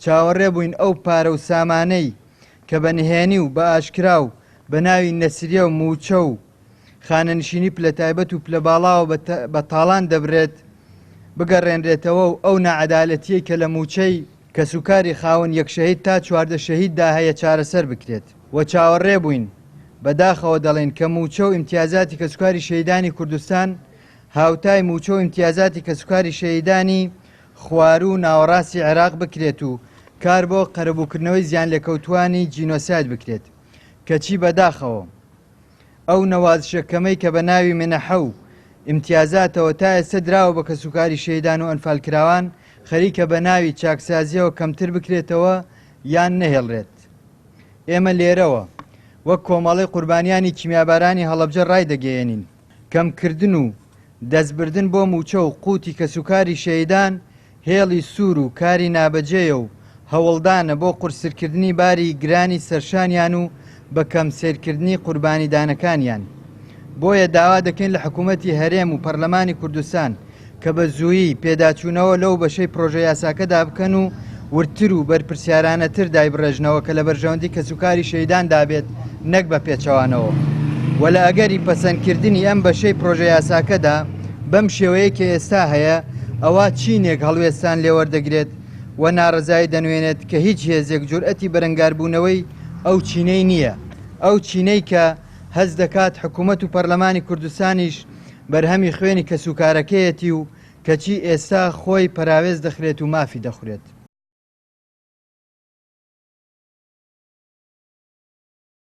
چاوەڕێ بووین ئەو پارە و سامانەی کە بە نهێنی و بە ئاشکرا و بە ناوی نەسریە و موچە و خانەنشینی پلە تایبەت و پلە باڵاوە بە تاڵان دەبرێت بگەڕێنرێتەوە و ئەو نەعەدالەتیەی کە لە موچەی کەسوکاری خاوەن یەک شەهید تا 14 شەهیددا هەیە چارەسەر بکرێت و چاوەڕێ بووین بەداخەوە دەڵێن کە موچە و ئیمتیازاتی کەسوکاری شەهیدانی کوردستان هاوتای موچە و ئیمتیازاتی کەسوکاری شەهیدانی خوار و ناوەڕاستی عێراق بکرێت و کار بۆ قەرەبووکردنەوەی زیان لێکەوتوانی جینۆسایت بکرێت کەچی بەداخەوە ئەو نەوازشەکەمەی کە بە ناوی منەحە و ئیمتیازاتەوە تا ئێستا دراوە بە کەسوکاری شەهیدان و ئەنفالکراوان خەریکە بە ناوی چاکسازیەوە کەمتر بکرێتەوە یان نەهێڵرێت. ئێمە لێرەوە وەک کۆمەڵی قوربانیانی کیمیابارانی هەڵەبجە ڕای دەگەیەنین کەمکردن و دەستبردن بۆ موچە و قوتی کەسوکاری شەهیدان هێڵی سوور و کاری نابەجێیە و هەوڵدانە بۆ قورسکردنی باری گرانی سەرشانیان و بە کەم سیرکردنی قوربانیدانەکانیان. بۆیە داوا دەکەین لە حکوومەتی هەرێم و پەرلەمانی کوردستان کە بە زوویی پێداچوونەوە لەو بەشەی پرۆژە یاساکەدا بکەن و ورتر و بەرپرسیارانەتر دایبڕێژنەوە کە لە بەرژەوەندی کەسوکاری شەهیدان دابێت نەک بە پێچەوانەوە و لە ئەگەری پەسەندکردنی ئەم بەشەی پرۆژە یاساکەدا بەم شێوەیە کە ئێستا هەیە ئەوە چینێک هەڵوێستان لێوەردەگرێت و ناڕزایی دەنوێنێت کە هیچ هێزێک جورئەتی بەرەنگاربوونەوەی ئەو چینەی نییە، ئەو چینەی کە هەز دەکات حکوومەت و پەرلەمانی کوردستانیش بەرهەمی خوێنی کەسوکارەکەیەتی و کەچی ئێستا خۆی پەراوێز دەخرێت و مافی دەخورێت.